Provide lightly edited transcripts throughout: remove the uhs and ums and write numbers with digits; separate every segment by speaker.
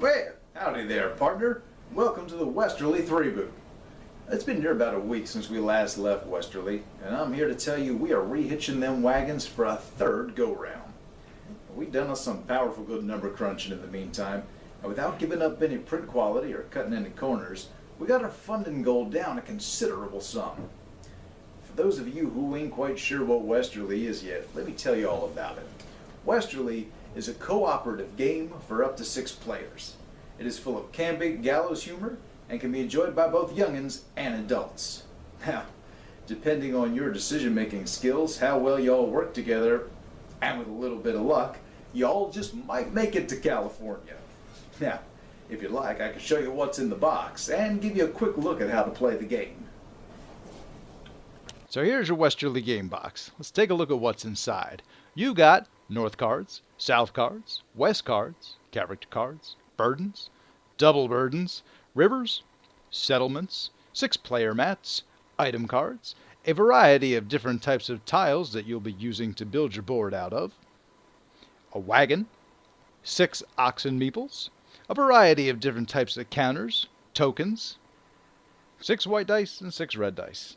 Speaker 1: Well, howdy there, partner. Welcome to the Westerly Threeboot. It's been near about a week since we last left Westerly, and I'm here to tell you we are rehitching them wagons for a third go-round. We've done us some powerful good number crunching in the meantime, and without giving up any print quality or cutting any corners, we got our funding goal down a considerable sum. For those of you who ain't quite sure what Westerly is yet, let me tell you all about it. Westerly is a cooperative game for up to 6 players. It is full of campy gallows humor and can be enjoyed by both youngins and adults. Now, depending on your decision-making skills, how well y'all work together, and with a little bit of luck, y'all just might make it to California. Now, if you'd like, I can show you what's in the box and give you a quick look at how to play the game.
Speaker 2: So here's your Westerly game box. Let's take a look at what's inside. You got North cards, South cards, West cards, character cards, burdens, double burdens, rivers, settlements, 6-player mats, item cards, a variety of different types of tiles that you'll be using to build your board out of, a wagon, 6 oxen meeples, a variety of different types of counters, tokens, 6 white dice and 6 red dice.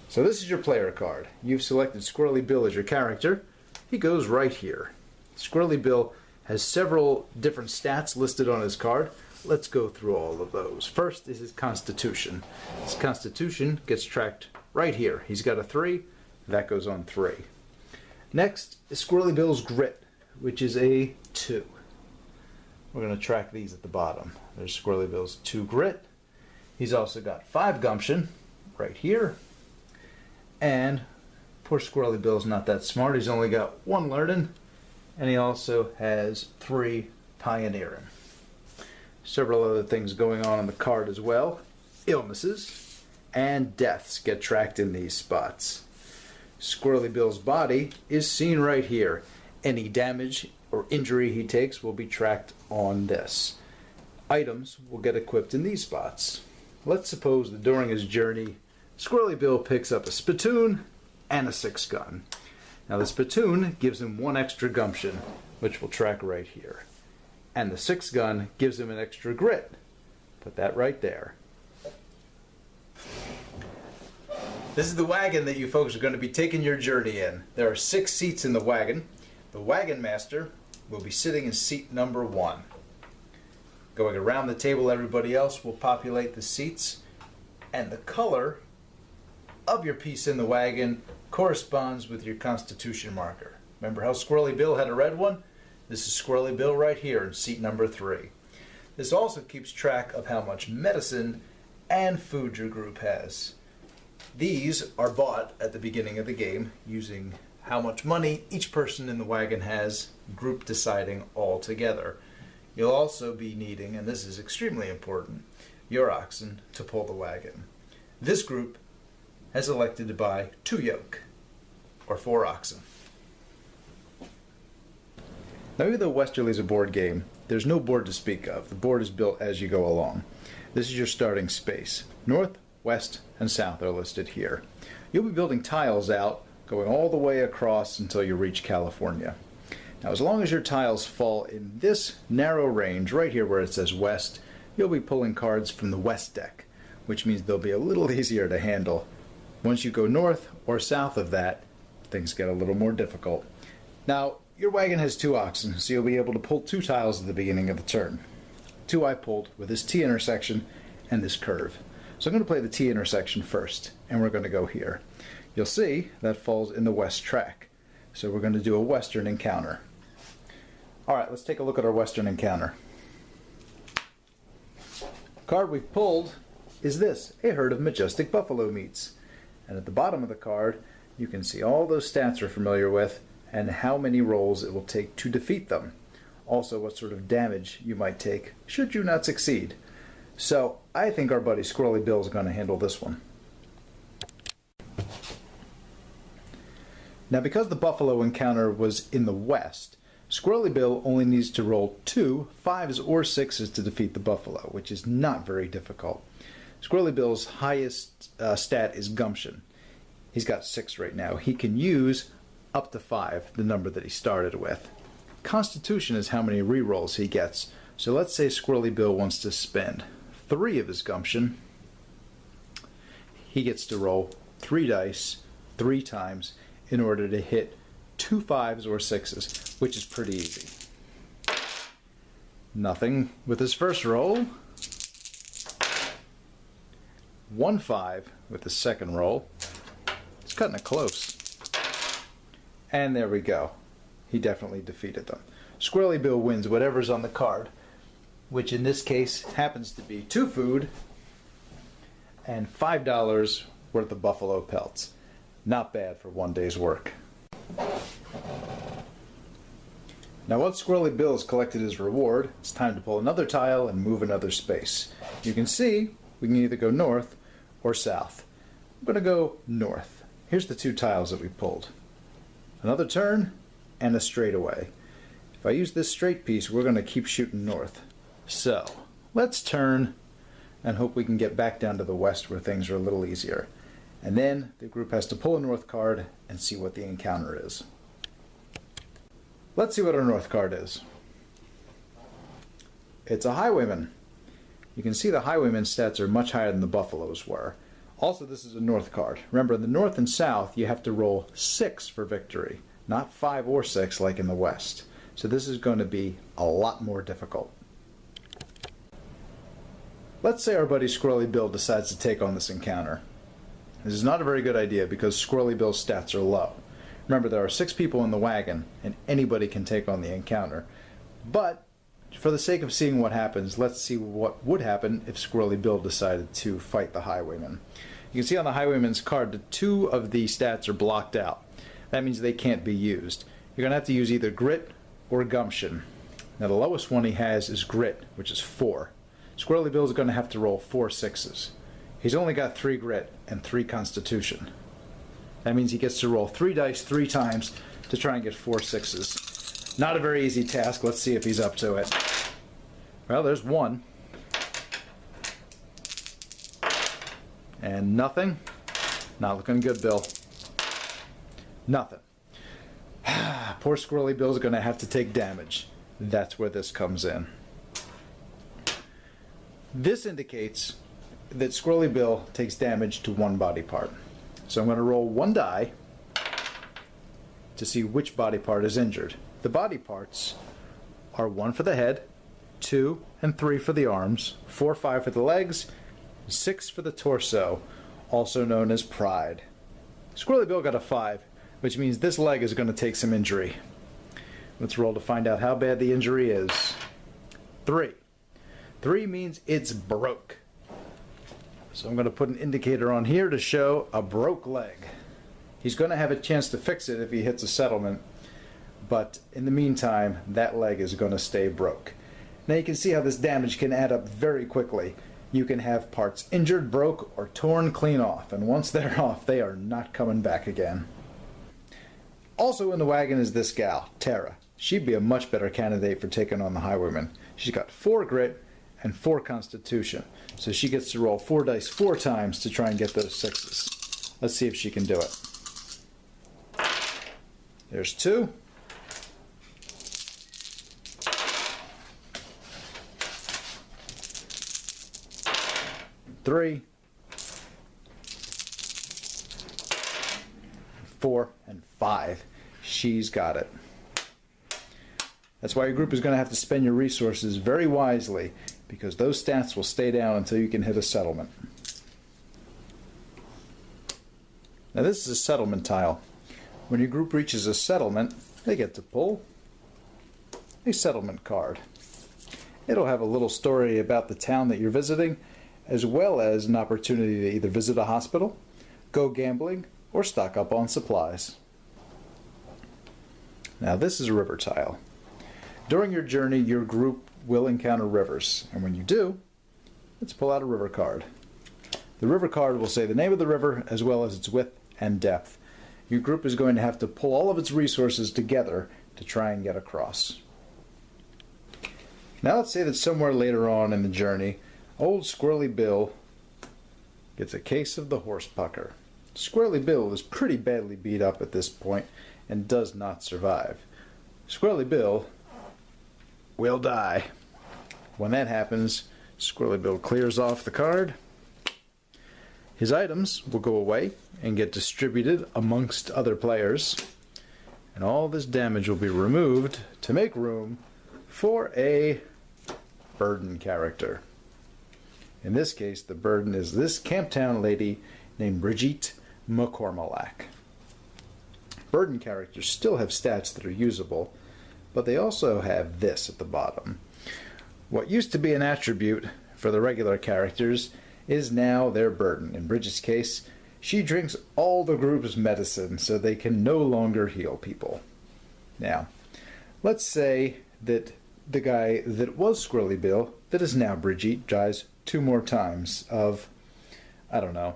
Speaker 1: So this is your player card. You've selected Squirrely Bill as your character. He goes right here. Squirrely Bill has several different stats listed on his card. Let's go through all of those. First is his Constitution. His Constitution gets tracked right here. He's got a 3. That goes on 3. Next is Squirrely Bill's Grit, which is a 2. We're going to track these at the bottom. There's Squirrely Bill's 2 Grit. He's also got 5 Gumption right here. And poor Squirrely Bill's not that smart. He's only got 1 Learning, and he also has 3 Pioneering. Several other things going on the card as well. Illnesses and deaths get tracked in these spots. Squirrely Bill's body is seen right here. Any damage or injury he takes will be tracked on this. Items will get equipped in these spots. Let's suppose that during his journey, Squirrely Bill picks up a spittoon and a 6 gun. Now the spittoon gives him 1 extra gumption, which will track right here. And the 6 gun gives him an extra grit. Put that right there. This is the wagon that you folks are going to be taking your journey in. There are 6 seats in the wagon. The wagon master will be sitting in seat number 1. Going around the table, everybody else will populate the seats, and the color of your piece in the wagon corresponds with your Constitution marker. Remember how Squirrely Bill had a red one? This is Squirrely Bill right here in seat number 3. This also keeps track of how much medicine and food your group has. These are bought at the beginning of the game using how much money each person in the wagon has, group deciding all together. You'll also be needing, and this is extremely important, your oxen to pull the wagon. This group has elected to buy 2 yoke, or 4 oxen. Now, even though Westerly's a board game, there's no board to speak of. The board is built as you go along. This is your starting space. North, west, and south are listed here. You'll be building tiles out, going all the way across until you reach California. Now, as long as your tiles fall in this narrow range, right here where it says west, you'll be pulling cards from the west deck, which means they'll be a little easier to handle. Once you go north or south of that, things get a little more difficult. Now, your wagon has 2 oxen, so you'll be able to pull 2 tiles at the beginning of the turn. 2 I pulled with this T intersection and this curve. So I'm going to play the T intersection first, and we're going to go here. You'll see that falls in the west track, so we're going to do a western encounter. Alright, let's take a look at our western encounter. The card we've pulled is this, a herd of majestic buffalo meats. And at the bottom of the card, you can see all those stats we're familiar with and how many rolls it will take to defeat them. Also, what sort of damage you might take should you not succeed. So, I think our buddy Squirrely Bill is going to handle this one. Now, because the buffalo encounter was in the west, Squirrely Bill only needs to roll 2 5s or 6s to defeat the buffalo, which is not very difficult. Squirrely Bill's highest stat is gumption. He's got 6 right now. He can use up to 5, the number that he started with. Constitution is how many rerolls he gets. So let's say Squirrely Bill wants to spend 3 of his gumption. He gets to roll 3 dice 3 times in order to hit 2 5s or 6s, which is pretty easy. Nothing with his first roll. 1 5 with the second roll. He's cutting it close. And there we go. He definitely defeated them. Squirrely Bill wins whatever's on the card, which in this case happens to be 2 food and $5 worth of buffalo pelts. Not bad for one day's work. Now once Squirrely Bill has collected his reward, it's time to pull another tile and move another space. You can see we can either go north or south. I'm going to go north. Here's the 2 tiles that we pulled. Another turn and a straightaway. If I use this straight piece, we're going to keep shooting north. So let's turn and hope we can get back down to the west where things are a little easier. And then the group has to pull a north card and see what the encounter is. Let's see what our north card is. It's a highwayman. You can see the highwayman's stats are much higher than the buffaloes were. Also, this is a north card. Remember, in the north and south, you have to roll 6 for victory, not 5 or 6 like in the west. So this is going to be a lot more difficult. Let's say our buddy Squirrely Bill decides to take on this encounter. This is not a very good idea because Squirrely Bill's stats are low. Remember, there are 6 people in the wagon, and anybody can take on the encounter. But, for the sake of seeing what happens, let's see what would happen if Squirrely Bill decided to fight the highwayman. You can see on the highwayman's card that 2 of the stats are blocked out. That means they can't be used. You're going to have to use either grit or gumption. Now the lowest one he has is grit, which is 4. Squirrely Bill is going to have to roll 4 6s. He's only got 3 grit and 3 constitution. That means he gets to roll 3 dice 3 times to try and get 4 6s. Not a very easy task. Let's see if he's up to it. Well, there's 1. And nothing. Not looking good, Bill. Nothing. Poor Squirrely Bill's going to have to take damage. That's where this comes in. This indicates that Squirrely Bill takes damage to 1 body part. So I'm going to roll 1 die to see which body part is injured. The body parts are 1 for the head, 2 and 3 for the arms, 4, 5 for the legs, 6 for the torso, also known as pride. Squirrely Bill got a 5, which means this leg is going to take some injury. Let's roll to find out how bad the injury is. 3. 3 means it's broke. So I'm going to put an indicator on here to show a broke leg. He's going to have a chance to fix it if he hits a settlement, but in the meantime, that leg is going to stay broke. Now you can see how this damage can add up very quickly. You can have parts injured, broke, or torn clean off, and once they're off, they are not coming back again. Also in the wagon is this gal, Tara. She'd be a much better candidate for taking on the highwayman. She's got 4 grit and 4 constitution, so she gets to roll 4 dice 4 times to try and get those 6s. Let's see if she can do it. There's 2. 3, 4, and 5. She's got it. That's why your group is going to have to spend your resources very wisely, because those stats will stay down until you can hit a settlement. Now this is a settlement tile. When your group reaches a settlement, they get to pull a settlement card. It'll have a little story about the town that you're visiting, as well as an opportunity to either visit a hospital, go gambling, or stock up on supplies. Now this is a river tile. During your journey, your group will encounter rivers, and when you do, let's pull out a river card. The river card will say the name of the river as well as its width and depth. Your group is going to have to pull all of its resources together to try and get across. Now let's say that somewhere later on in the journey, old Squirrely Bill gets a case of the horse pucker. Squirrely Bill is pretty badly beat up at this point and does not survive. Squirrely Bill will die. When that happens, Squirrely Bill clears off the card. His items will go away and get distributed amongst other players. And all this damage will be removed to make room for a burden character. In this case, the burden is this Camptown lady named Brigitte McCormillac. Burden characters still have stats that are usable, but they also have this at the bottom. What used to be an attribute for the regular characters is now their burden. In Bridget's case, she drinks all the group's medicine so they can no longer heal people. Now, let's say that the guy that was Squirrely Bill, that is now Brigitte, dies 2 more times of, I don't know,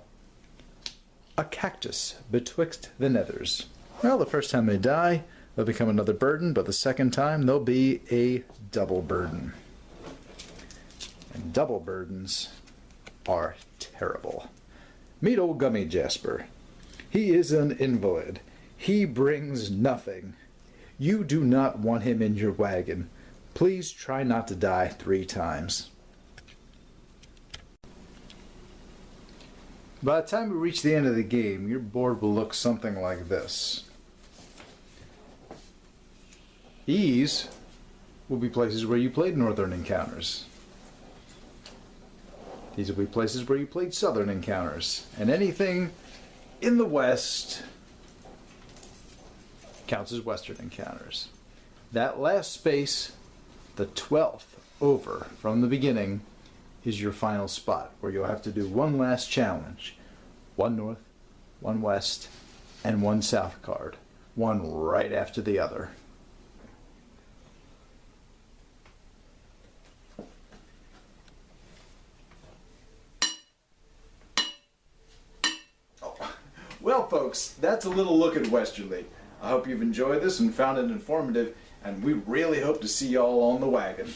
Speaker 1: a cactus betwixt the nethers. Well, the first time they die, they'll become another burden, but the second time they'll be a double burden. And double burdens are terrible. Meet old Gummy Jasper. He is an invalid. He brings nothing. You do not want him in your wagon. Please try not to die 3 times. By the time we reach the end of the game, your board will look something like this. These will be places where you played Northern Encounters. These will be places where you played Southern Encounters. And anything in the West counts as Western Encounters. That last space, the 12th over from the beginning, is your final spot, where you'll have to do one last challenge. 1 North, 1 West, and 1 South card. One right after the other. Well, folks, that's a little look at Western League. I hope you've enjoyed this and found it informative, and we really hope to see y'all on the wagon.